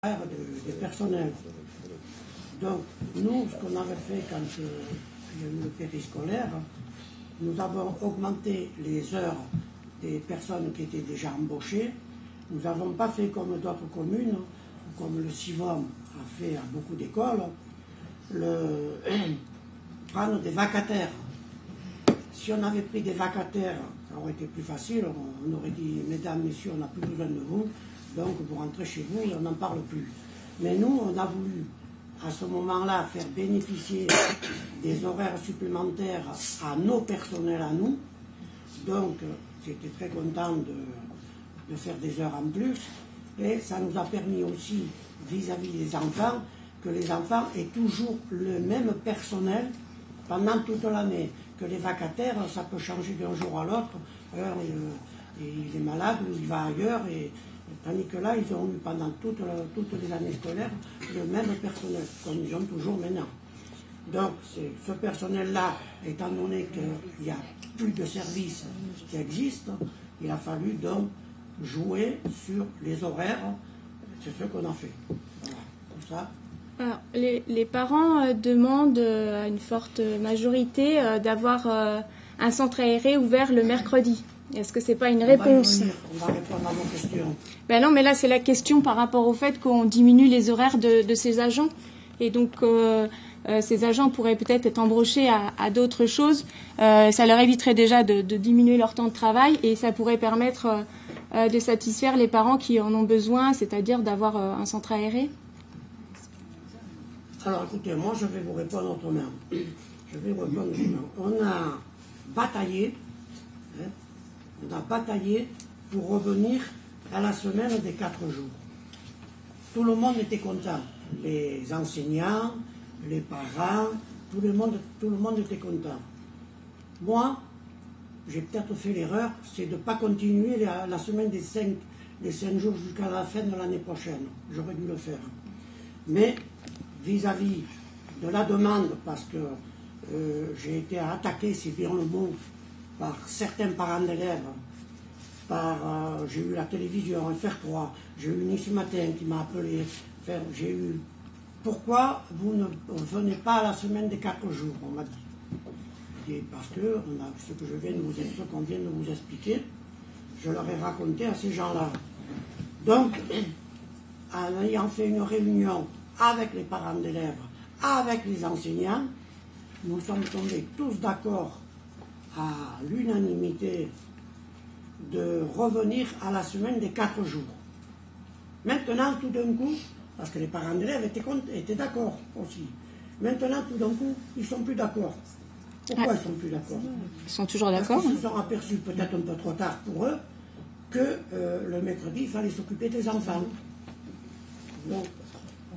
des personnels. Donc, nous, ce qu'on avait fait quand il y a eu le périscolaire, nous avons augmenté les heures des personnes qui étaient déjà embauchées. Nous n'avons pas fait comme d'autres communes, comme le CIVOM a fait à beaucoup d'écoles, prendre des vacataires. Si on avait pris des vacataires, ça aurait été plus facile. On aurait dit, mesdames, messieurs, on n'a plus besoin de vous, donc vous rentrez chez vous et on n'en parle plus. Mais nous, on a voulu, à ce moment-là, faire bénéficier des horaires supplémentaires à nos personnels à nous. Donc, j'étais très content de faire des heures en plus. Et ça nous a permis aussi, vis-à-vis des enfants, que les enfants aient toujours le même personnel pendant toute l'année. Que les vacataires, ça peut changer d'un jour à l'autre. Il est malade ou il va ailleurs. Tandis que là, ils ont eu pendant toutes les années scolaires le même personnel, comme ils ont toujours maintenant. Donc, ce personnel-là, étant donné qu'il n'y a plus de services qui existent, il a fallu donc jouer sur les horaires. C'est ce qu'on a fait. Voilà, tout ça. Alors, les parents demandent à une forte majorité d'avoir un centre aéré ouvert le mercredi. Est-ce que c'est pas une réponse? On va répondre à vos questions. Ben non, mais là c'est la question par rapport au fait qu'on diminue les horaires de ces agents. Et donc ces agents pourraient peut-être être embauchés à d'autres choses. Ça leur éviterait déjà de diminuer leur temps de travail et ça pourrait permettre de satisfaire les parents qui en ont besoin, c'est-à-dire d'avoir un centre aéré. Alors écoutez, moi je vais vous répondre autrement. On a bataillé, pour revenir à la semaine des 4 jours. Tout le monde était content. Les enseignants, les parents, tout le monde était content. Moi, j'ai peut-être fait l'erreur, c'est de ne pas continuer la semaine des 5 jours jusqu'à la fin de l'année prochaine. J'aurais dû le faire. Mais vis-à-vis de la demande, parce que j'ai été attaqué, c'est bien le mot, par certains parents d'élèves, j'ai eu la télévision, FR3, j'ai eu Nice Matin qui m'a appelé, j'ai eu « Pourquoi vous ne venez pas à la semaine des 4 jours ?» on m'a dit. Et parce que ce qu'on vient de vous expliquer, je leur ai raconté à ces gens-là. Donc, en ayant fait une réunion avec les parents d'élèves, avec les enseignants, nous sommes tombés tous d'accord à l'unanimité de revenir à la semaine des 4 jours. Maintenant, tout d'un coup, parce que les parents d'élèves étaient d'accord aussi, maintenant, tout d'un coup, ils ne sont plus d'accord. Pourquoi ils ne sont plus d'accord? Ils sont toujours d'accord. Parce qu'ils se sont aperçus, peut-être un peu trop tard pour eux, que le mercredi, il fallait s'occuper des enfants. Donc,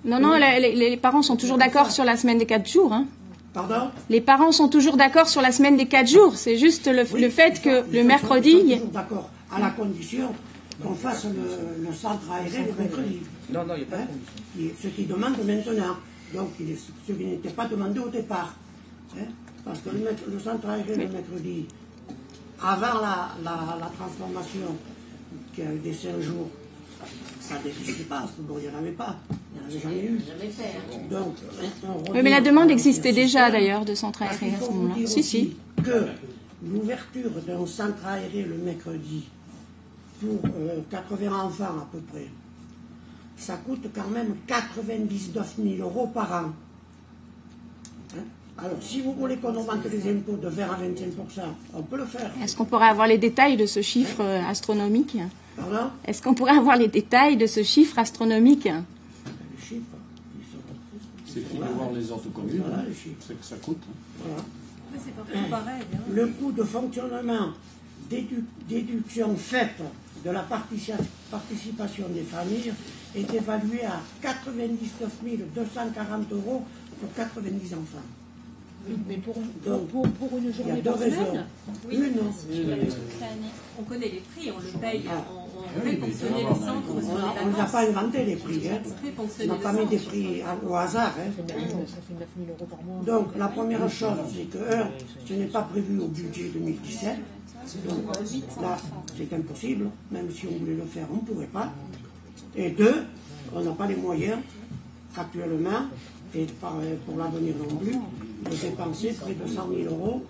non, les parents sont toujours d'accord sur la semaine des 4 jours. Hein. Pardon? Les parents sont toujours d'accord sur la semaine des 4 jours. C'est juste le fait que le mercredi... Ils sont toujours d'accord, à la condition qu'on fasse le centre aéré le mercredi. Non, il n'y a pas de condition. Ce qu'ils demandent maintenant. Donc, ce qui n'était pas demandé au départ. Parce que le centre aéré le mercredi, avant la transformation qui a eu des 5 jours, ça n'existait pas, parce que bon, il n'y en avait pas. Il n'y en avait jamais eu. Donc, oui, mais la demande existait déjà d'ailleurs de centre aéré à ce moment-là. Si. Que l'ouverture d'un centre aéré le mercredi pour 80 enfants à peu près, ça coûte quand même 99 000 € par an. Alors, si vous voulez qu'on augmente les impôts de 20 à 25%, on peut le faire. Est-ce qu'on pourrait avoir les détails de ce chiffre astronomique? Pardon? Est-ce qu'on pourrait avoir les détails de ce chiffre astronomique? Les chiffres, ils sont... C'est qu'il faut voir les autres communes, voilà, les chiffres. c'est que ça coûte. Voilà. Mais c'est pas pareil. Hein. Le coût de fonctionnement, déduction faite de la participation des familles est évalué à 99 240 € pour 90 enfants. Oui, mais pour une Il y a journée 2 par raisons. semaine. Oui. On connaît les prix, on le paye, on fait oui, fonctionner les mais centres sur les On ne les a vacances. pas inventé les prix. On n'a pas mis des prix au hasard. Ça fait 9 000 € par mois. Donc la première chose, c'est que ce n'est pas prévu au budget 2017. Donc là, c'est impossible. Même si on voulait le faire, on ne pourrait pas. Et 2, on n'a pas les moyens actuellement, et pour l'avenir non plus, de dépenser près de 100 000 euros.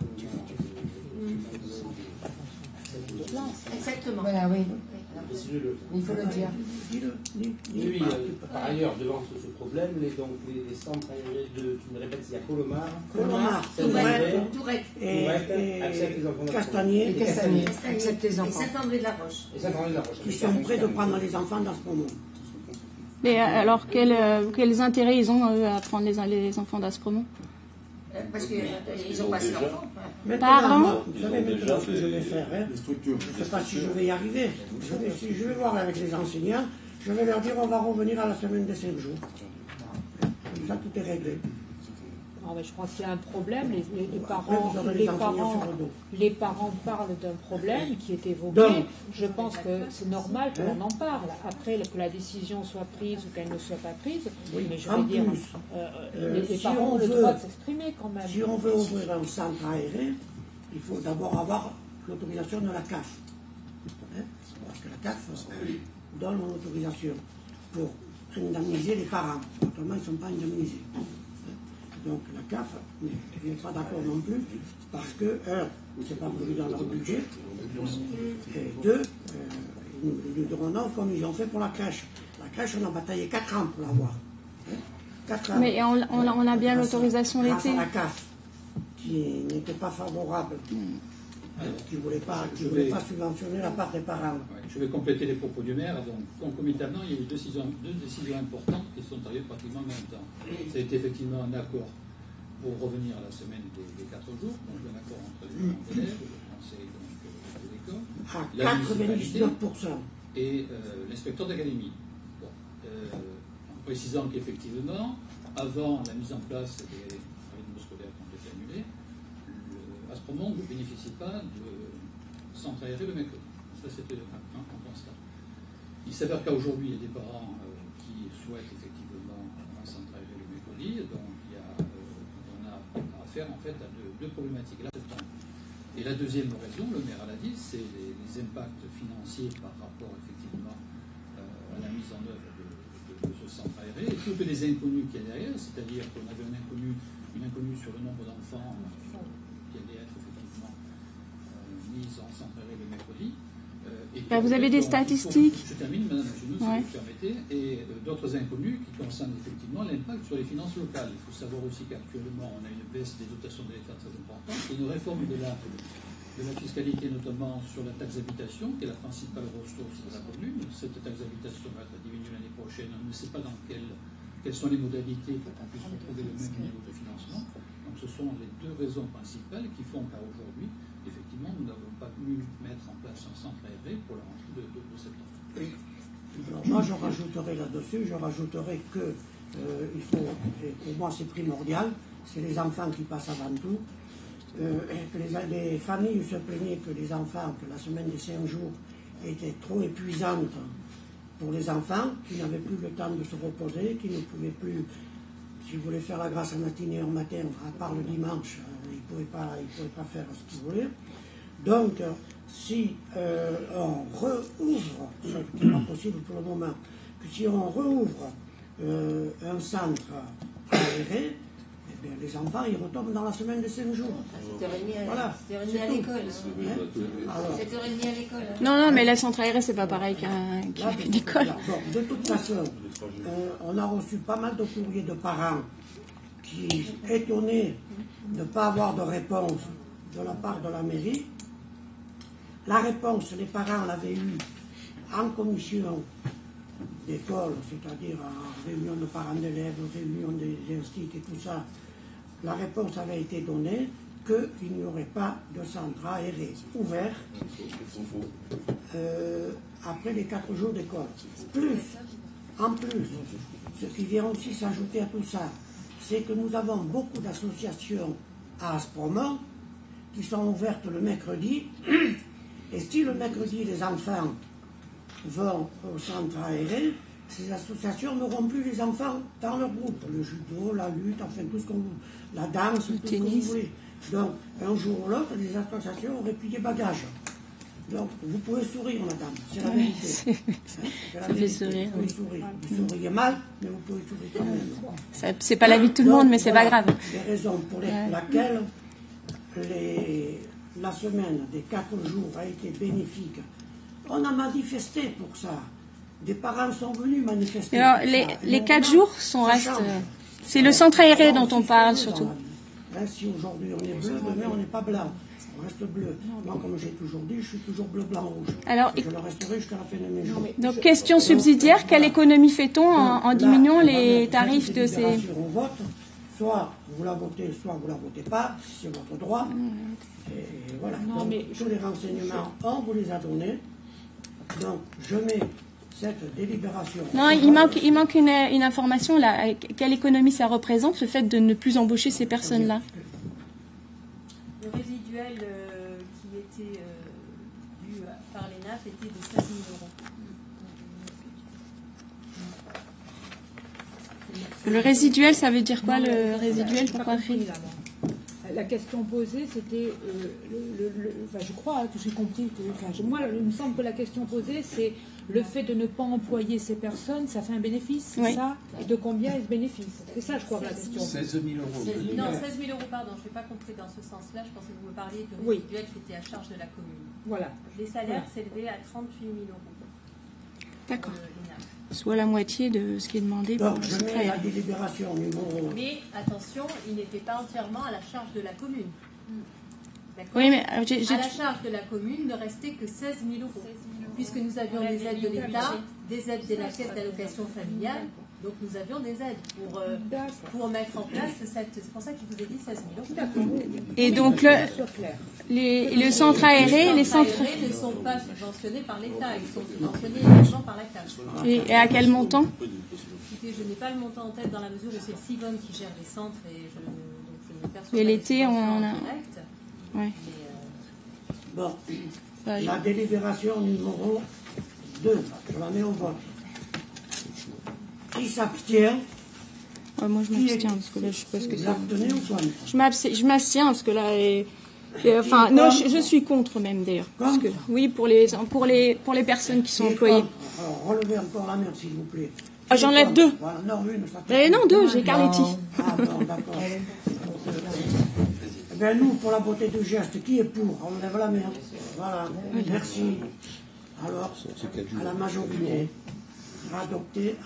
Exactement. Voilà, oui. Il faut le dire. Oui, par ailleurs, devant ce problème, les centres aérés de, tu me répètes, il y a Colomar, Tourette, et Castagnier, Accepte les et enfants. Saint-André-de-la-Roche. qui sont prêts de prendre les enfants dans ce moment. Mais alors, quels intérêts ils ont à prendre les enfants d'Aspremont? Parce qu'ils ont passé l'enfant. Pardon? Vous savez maintenant ce que je vais faire. Hein? Je ne sais pas si je vais y arriver. Je vais voir avec les enseignants. Je vais leur dire on va revenir à la semaine des 5 jours. Comme ça, tout est réglé. Non, mais je crois qu'il y a un problème. Les parents parlent d'un problème qui est évoqué. Donc, je pense que c'est normal que l'on en parle. Après, que la décision soit prise ou qu'elle ne soit pas prise, oui, mais je veux dire, les si parents ont le droit de s'exprimer quand même. Si on veut ouvrir un centre aéré, il faut d'abord avoir l'autorisation de la CAF. Hein? Parce que la CAF donne l'autorisation pour indemniser les parents. Autrement, ils ne sont pas indemnisés. Donc la CAF n'est pas d'accord non plus, parce que, un, ce n'est pas prévu dans leur budget, et deux, ils nous diront non comme ils ont fait pour la crèche. La crèche, on a bataillé 4 ans pour l'avoir. 4 ans. Mais on a bien l'autorisation l'été. Grâce à la CAF, qui n'était pas favorable, qui ne voulait pas subventionner la part des parents. Ouais, je vais compléter les propos du maire. Donc, concomitamment, il y a eu deux décisions importantes qui sont arrivées pratiquement en même temps. Ça a été effectivement un accord pour revenir à la semaine des 4 jours, donc un accord entre les élèves, le conseil de l'école, à 99%. et l'inspecteur d'académie. Bon, en précisant qu'effectivement, avant la mise en place des rythmes scolaires qui ont été annulés, Aspremont ne bénéficie pas de centre aéré le mercredi. Ça, c'était un constat. Il s'avère qu'aujourd'hui, il y a des parents qui souhaitent effectivement un centre aéré le mercredi, donc on a affaire en fait à deux problématiques. Et la deuxième raison, le maire l'a dit, c'est les impacts financiers par rapport effectivement à la mise en œuvre de ce centre aéré, et toutes les inconnues qu'il y a derrière, c'est-à-dire qu'on avait une inconnue sur le nombre d'enfants qui allait être effectivement mise en centre aéré le mercredi. Vous avez des statistiques? Je termine, Madame Genoux, si vous permettez, et d'autres inconnus qui concernent effectivement l'impact sur les finances locales. Il faut savoir aussi qu'actuellement, on a une baisse des dotations de l'État très importante, et une réforme de la fiscalité, notamment sur la taxe d'habitation, qui est la principale ressource de la commune. Cette taxe d'habitation va être diminuée l'année prochaine. On ne sait pas quelles sont les modalités pour qu'on puisse retrouver le même niveau de financement. Donc ce sont les deux raisons principales qui font qu'aujourd'hui, effectivement, nous n'avons pas pu mettre en place un centre aéré pour la rentrée de septembre. Alors moi, je rajouterai là-dessus, que il faut, et pour moi c'est primordial, c'est les enfants qui passent avant tout, que les familles se plaignaient que les enfants, que la semaine des 5 jours était trop épuisante pour les enfants, qui n'avaient plus le temps de se reposer, qui ne pouvaient plus, s'ils voulaient faire la grâce à matinée au matin, à part le dimanche, ils ne pouvaient pas faire ce qu'ils voulaient. Donc, si on rouvre, ce qui n'est pas possible pour le moment, que si on rouvre un centre aéré, eh bien, les enfants, ils retombent dans la semaine de 5 jours. À 7h30 Voilà, à l'école. Alors, 7h30 à l'école. Non, mais le centre aéré, c'est pas pareil qu'une école. Bon, de toute façon, on a reçu pas mal de courriers de parents qui, étonnés de ne pas avoir de réponse de la part de la mairie. La réponse, les parents l'avaient eue en commission d'école, c'est-à-dire en réunion de parents d'élèves, réunion des instituts et tout ça. La réponse avait été donnée qu'il n'y aurait pas de centre aéré ouvert après les 4 jours d'école. En plus, ce qui vient aussi s'ajouter à tout ça, c'est que nous avons beaucoup d'associations à Aspremont qui sont ouvertes le mercredi. Et si le mercredi, les enfants vont au centre aéré, ces associations n'auront plus les enfants dans leur groupe. Le judo, la lutte, enfin tout ce qu'on veut, la danse, tout ce que vous voulez. Donc, un jour ou l'autre, les associations auraient plus des bagages. Donc, vous pouvez sourire, madame, c'est la vérité. C'est la Ça fait vérité. sourire, Vous pouvez sourire. Vous souriez mal, mais vous pouvez sourire quand même. C'est pas la vie de tout le monde, mais c'est pas grave. Les raisons pour lesquelles la semaine des 4 jours a été bénéfique. On a manifesté pour ça. Des parents sont venus manifester. Alors, les 4 jours restent. C'est le centre aéré dont on parle surtout. Même si aujourd'hui on est bleu, demain on n'est pas blanc. On reste bleu. Moi, comme j'ai toujours dit, je suis toujours bleu, blanc, rouge. Alors, je le resterai jusqu'à la fin de mes jours. Donc, question subsidiaire, quelle économie fait-on en diminuant les tarifs de ces... On vote, soit vous la votez, soit vous la votez pas, c'est votre droit. Et voilà. Non, mais tous les renseignements, on vous les a donnés. Donc, je mets cette délibération... Non, il manque une information là. Quelle économie ça représente, le fait de ne plus embaucher ces personnes-là? Le résiduel qui était dû par l'ENAF était de 16 000 euros. Le résiduel, ça veut dire quoi, le résiduel? Pourquoi fait? La question posée, c'était, enfin, je crois que j'ai compris que, moi, il me semble que la question posée, c'est le fait de ne pas employer ces personnes, ça fait un bénéfice, c'est ça? Et de combien est ce bénéfice? C'est ça, je crois, la question. 16 000 euros. Non, 16 000 euros, pardon, je n'ai pas compris dans ce sens-là. Je pensais que vous me parliez de résiduel qui était à charge de la commune. Voilà. Les salaires s'élevaient à 38 000 euros. D'accord. Soit la moitié de ce qui est demandé. Donc, je mets la délibération numéro... Mais attention, il n'était pas entièrement à la charge de la commune. Oui, mais à la charge de la commune ne restait que 16 000 euros. Puisque nous avions des aides de l'État, des aides de la caisse d'allocation familiale, donc nous avions des aides pour mettre en place cette... C'est pour ça que je vous ai dit 16 000 euros. Et donc, le centre aéré, les centres aérés ne sont pas subventionnés par l'État, ils sont subventionnés également par la CAF. Et à quel montant? Écoutez, je n'ai pas le montant en tête dans la mesure où c'est le CIVOM qui gère les centres et je ne perçois pas. Et l'été, on en a... direct. Ouais. Bon, la délibération numéro 2, je la mets au vote. Qui s'abstient? Moi, je m'abstiens, parce que là, je sais pas ce que Vous c'est. abstenez ou quoi? Je m'abstiens, parce que là... Enfin, non, je suis contre même, d'ailleurs. Parce que, oui, pour les personnes qui sont employées. Alors, relevez encore la main, s'il vous plaît. Ah, j'enlève 2. Voilà, non, une, ça fait... Non, 2, j'ai Carletti. Ah, bon, d'accord. Ben, nous, pour la beauté du geste, qui est pour? On lève la main. Voilà, merci. Alors, à la majorité, adopté.